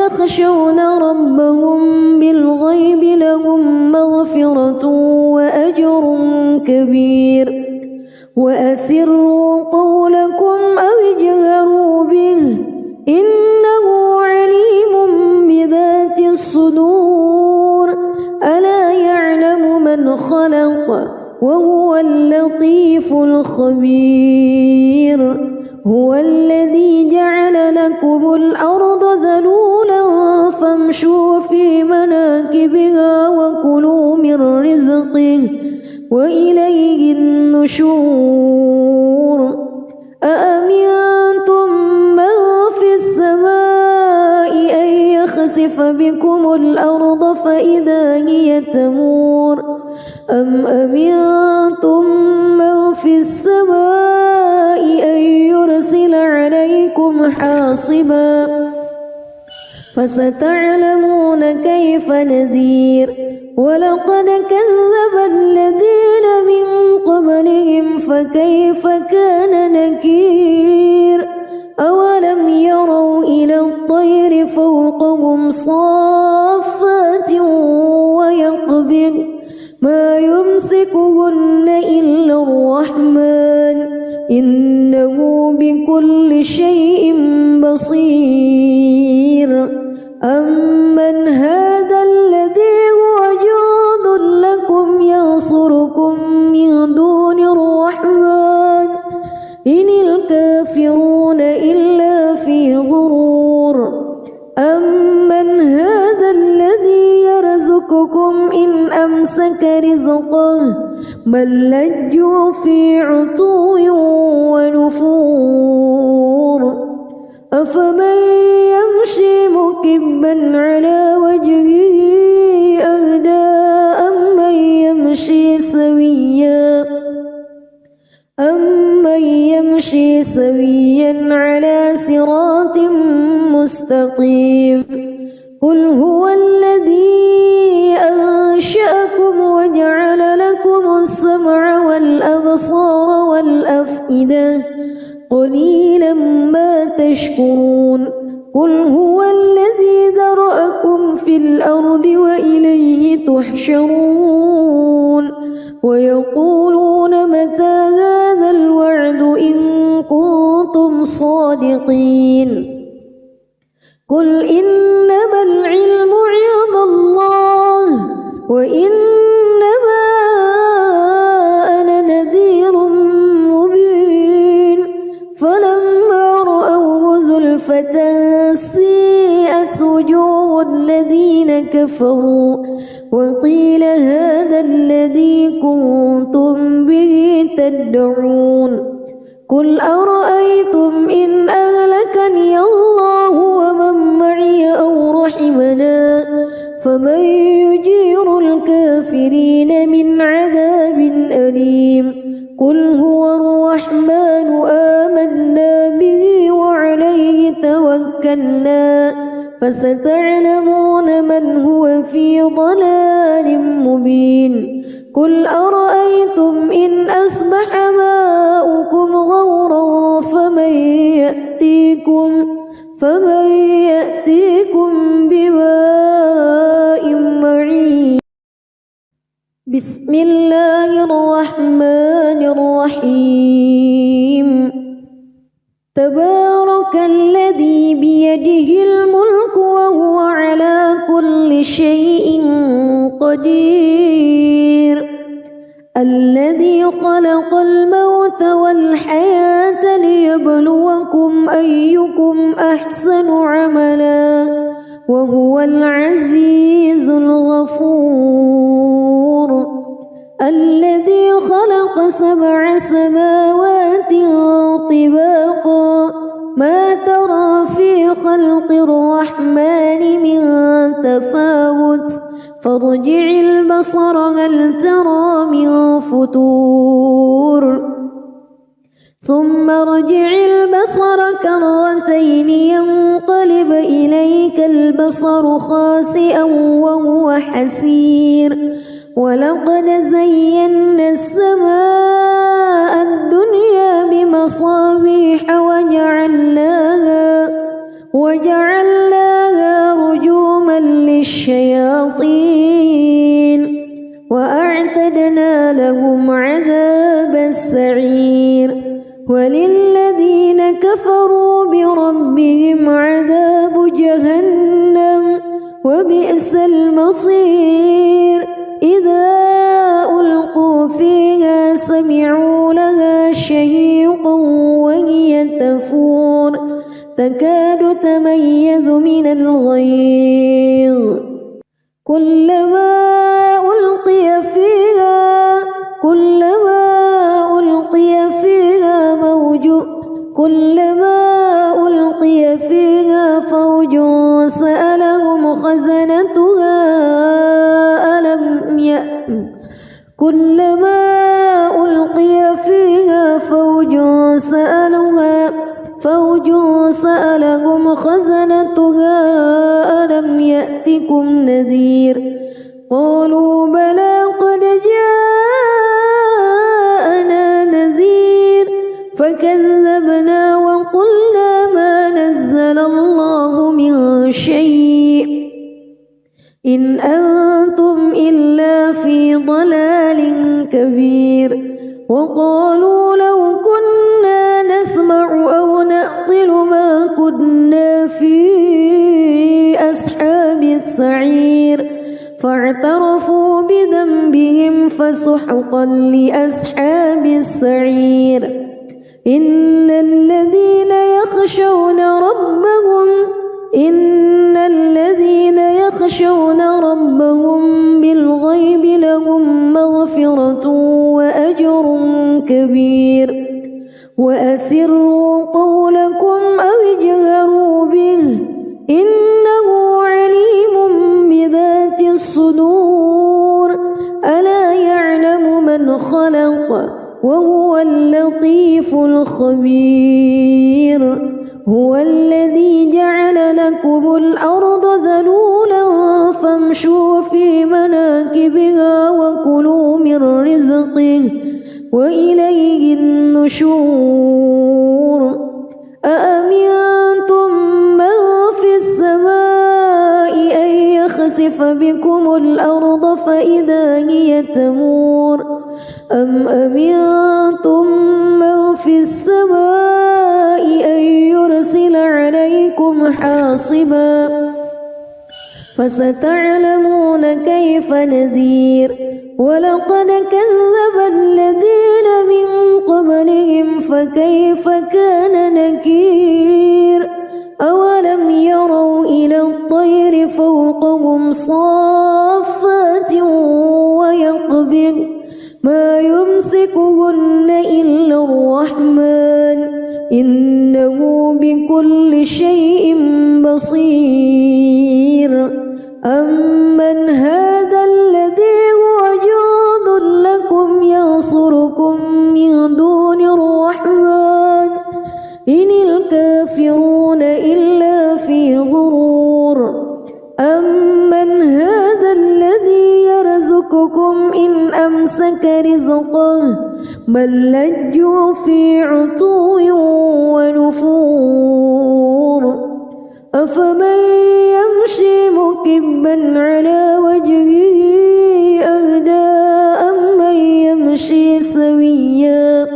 يخشون ربهم بالغيب لهم مغفرة وأجر كبير وأسروا قولكم أو اجهروا به إنه عليم بذات الصدور ألا يعلم من خلق وهو اللطيف الخبير هو الذي جعل لكم الأرض ذلولا فامشوا في مناكبها وكلوا من رزقه وإليه النشور أأمنتم من في السماء أن يخسف بكم الأرض فإذا هي تمور أم أمنتم من في السماء أن يرسل عليكم حاصبا فستعلمون كيف نذير ولقد كذب الذين من قبلهم فكيف كان نكير أولم يروا إلى الطير فوقهم صافات ويقبض ما يمسكهن إلا الرحمن إنه بكل شيء بصير أمن هذا الذي هو جند لكم ينصركم من دون الرحمن إن الكافرون إلا في غرور أمن هذا الذي يرزقكم إن أمسك رزقه بل لجوا في عتو ونفور أفمن يمشي مكبا على وجهه أهدى أمن يمشي سويا على صراط مستقيم قل هو الذي أنشأكم وجعل لكم السمع والأبصار والأفئدة قليلا ما تشكرون قل هو الذي ذرأكم في الأرض وإليه تحشرون ويقولون متى هذا الوعد إن كنتم صادقين قل إنما العلم عند الله وإنما أنا نذير مبين فلما رأوه زلفة سيئت وجوه الذين كفروا وقيل هذا الذي كنتم به تدعون قل أرأيتم إن أهلكني الله ومن معي أو رحمنا فمن يجير الكافرين من عذاب أليم قل هو الرحمن آمنا به وعليه توكلنا فستعلمون من هو في ضلال مبين قل أرأيتم إن أصبح ماؤكم غورا فمن يأتيكم بماء معين بسم الله الرحمن الرحيم تبارك الذي بيده الملك وهو على كل شيء قدير الذي خلق الموت والحياة ليبلوكم أيكم أحسن عملا وهو العزيز الغفور الذي خلق 7 سماوات طباقا ما ترى في خلق الرحمن من تفاوت فارجع البصر هل ترى من فطور ثم ارجع البصر كرتين ينقلب إليك البصر خاسئا وهو حسير ولقد زينا السماء الدنيا بمصابيح وجعلناها رجوما للشياطين وأعتدنا لهم عذاب السعير وللذين كفروا بربهم عذاب جهنم وبئس المصير إذا ألقوا فيها سمعوا لها شهيقا وهي تفور تكاد تميز من الغيظ كلما ألقي فيها فوج سألهم خزنتها كلما ألقي فيها فوج سألهم خزنتها ألم يأتكم نذير قالوا بلى قد جاءنا نذير فكذبنا وقلنا ما نزل الله من شيء إن أنتم إلا في ضلال كبير وقالوا لو كنا نسمع أو نعقل ما كنا في أصحاب السعير فاعترفوا بذنبهم فسحقا لأصحاب السعير إن الذين يخشون ربهم بالغيب لهم مغفرة وأجر كبير وأسروا قولكم أو اجهروا به إنه عليم بذات الصدور ألا يعلم من خلق وهو اللطيف الخبير هو الذي جعل لكم الأرض ذلولا فامشوا في مناكبها وكلوا من رزقه وإليه النشور أأمنتم من في السماء أن يخسف بكم الأرض فإذا هي تمور أم أمنتم من في السماء أن يرسل عليكم حاصبا فستعلمون كيف نذير ولقد كذب الذين من قبلهم فكيف كان نكير أولم يروا إلى الطير فوقهم صافات ويقبض ما يمسكهن إلا الرحمن إنه بكل شيء بصير أمن هذا الذي هو جند لكم ينصركم من دون الرحمن إن الكافرون إلا في غرور رزقه بل لجوا في عتو ونفور أفمن يمشي مكبا على وجهه أهدى أمن يمشي سويا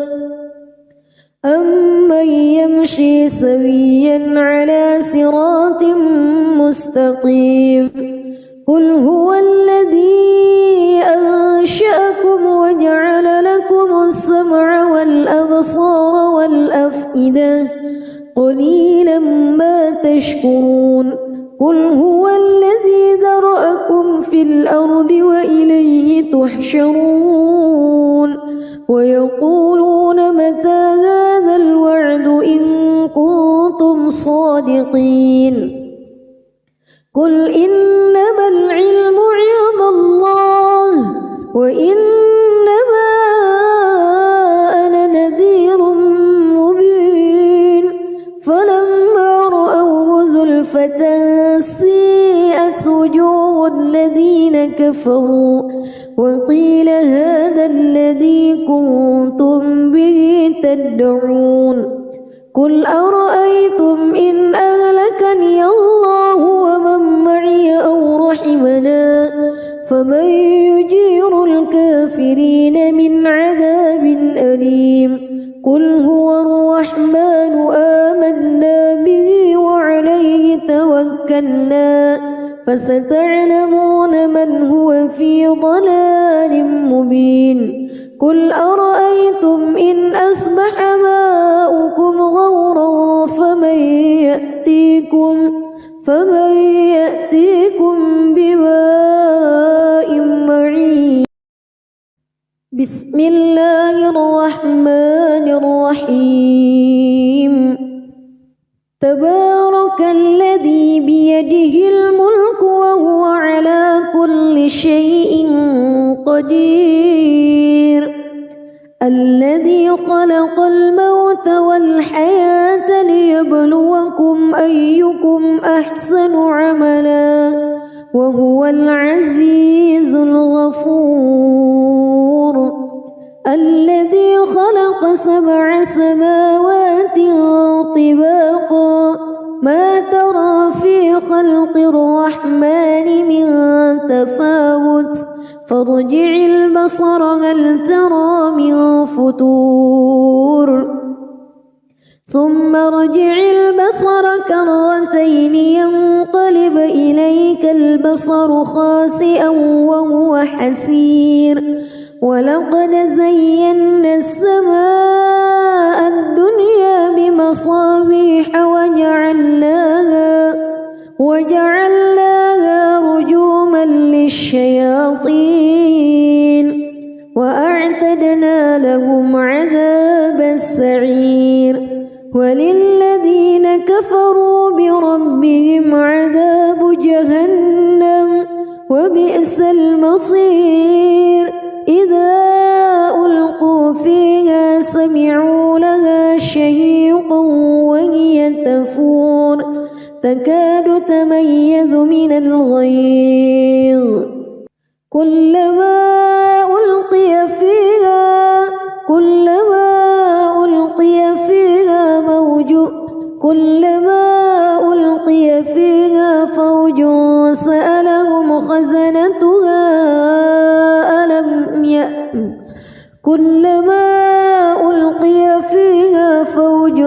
على صراط مستقيم قل هو الذي أنشأكم وجعل لكم السمع والأبصار والأفئدة قليلا ما تشكرون قل هو الذي ذرأكم في الأرض وإليه تحشرون ويقولون متى هذا الوعد إن كنتم صادقين قل إنما العلم عند الله وإنما أنا نذير مبين فلما رأوه زلفة سيئت وجوه الذين كفروا وقيل هذا الذي كنتم به تدعون قل أرأيتم إن أهلكني الله ومن معي أو رحمنا فمن يجير الكافرين من عذاب أليم قل هو الرحمن آمنا به وعليه توكلنا فستعلمون من هو في ضلال مبين قل أرأيتم إن أصبح ماؤكم غورا فمن يأتيكم بماء معين بسم الله الرحمن الرحيم تبارك الذي بيده الملك وهو على كل شيء قدير الذي خلق الموت والحياة ليبلوكم أيكم أحسن عملا وهو العزيز الغفور الذي خلق 7 سماوات طباقا ما ترى في خلق الرحمن من تفاوت فارجع البصر هل ترى من فطور ثم ارجع البصر كرتين ينقلب إليك البصر خاسئا وهو حسير ولقد زينا السماء الدنيا بمصابيح وجعلناها رجوما للشياطين وأعتدنا لهم عذاب السعير وللذين كفروا بربهم عذاب جهنم وبئس المصير إذا ألقوا فيها سمعوا لها شهيقا وهي تفور تكاد تميز من الغيظ كلما ألقي فيها فوج سألهم خزنتها كلما ألقي فيها فوج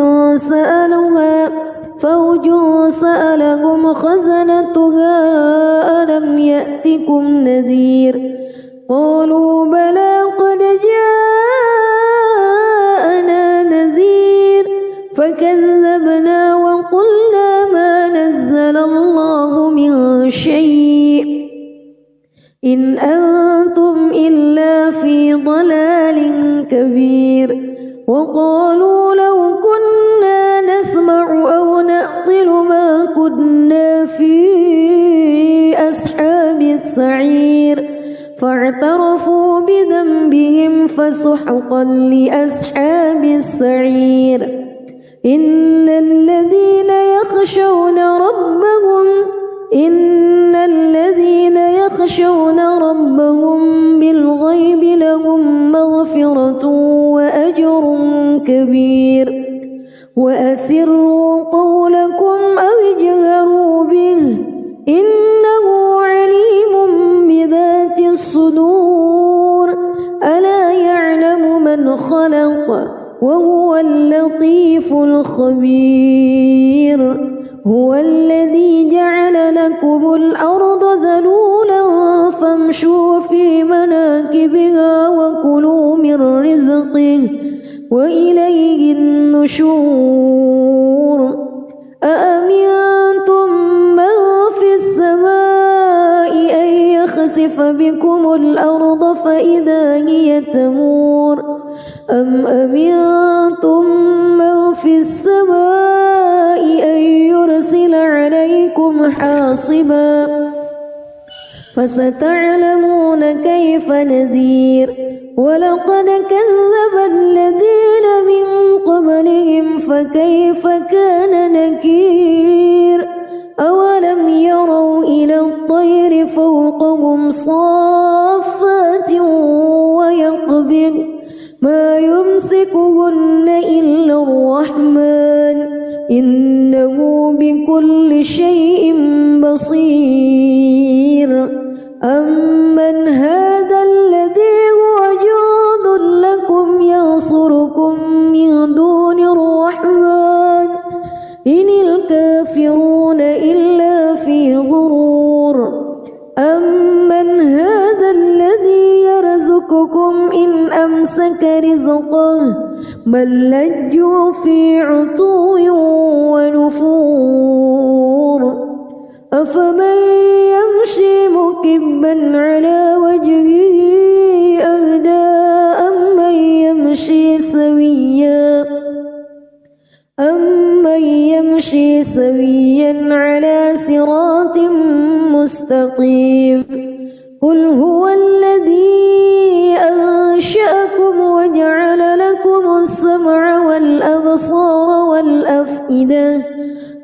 سألهم خزنتها ألم يأتكم نذير قالوا بلى قد جاءنا نذير فكذبنا وقلنا ما نزل الله من شيء إن أنتم إلا في ضلال كبير وقالوا لو كنا نسمع أو نعقل ما كنا في أصحاب السعير فاعترفوا بذنبهم فسحقا لأصحاب السعير إن الذين يخشون ربهم بالغيب لهم قولكم أو اجهروا به إنه عليم بذات الصدور ألا يعلم من خلق وهو اللطيف الخبير هو الذي جعل لكم الأرض ذلولا فامشوا في مناكبها وكلوا من رزقه وإليه النشور أأمنتم من في السماء أن يخسف بكم الأرض فإذا هي تمور أم أمنتم من في السماء أن يرسل عليكم حاصبا فستعلمون كيف نذير ولقد كذب الذين من قبلهم فكيف كان نكير أولم يروا إلى الطير فوقهم صافات ويقبض ما يمسكهن إلا الرحمن إنه بكل شيء بصير أمن هذا الذي هو جند لكم ينصركم من دون الرحمن إن الكافرون إلا في غرور أمن هذا الذي يرزقكم إن أمسك رزقه بل لجوا في عتو ونفور أفمن يمشي مكبا على وجهه أهدى أمن يمشي سويا على صراط مستقيم قل هو الذي أنشأكم وجعل لكم السمع والأبصار والأفئدة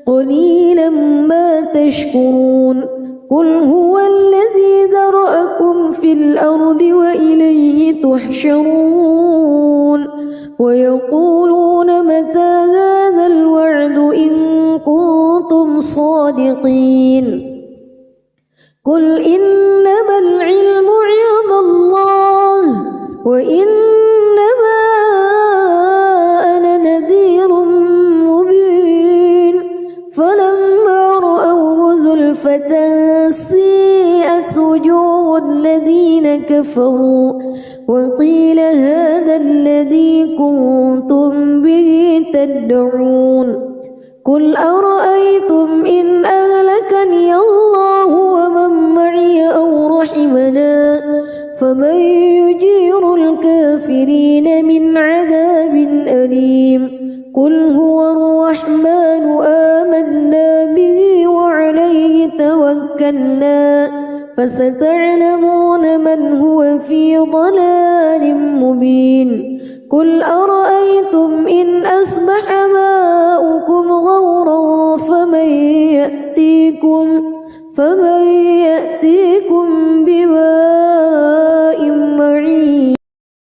قليلا ما تشكرون قل هو الذي ذرأكم في الأرض وإليه تحشرون ويقولون متى هذا الوعد إن كنتم صادقين قل إنما العلم عند الله وإنما أنا نذير مبين فلما رأوه زلفة سيئت وجوه الذين كفروا وقيل هذا الذي كنتم به تدعون قل أرأيتم إن أهلكني الله ومن معي أو رحمنا فمن يجير الكافرين من عذاب أليم قل هو الرحمن آمنا به وعليه توكلنا فستعلمون من هو في ضلال مبين قل أرأيتم إن أصبح ماؤكم غورا فمن يأتيكم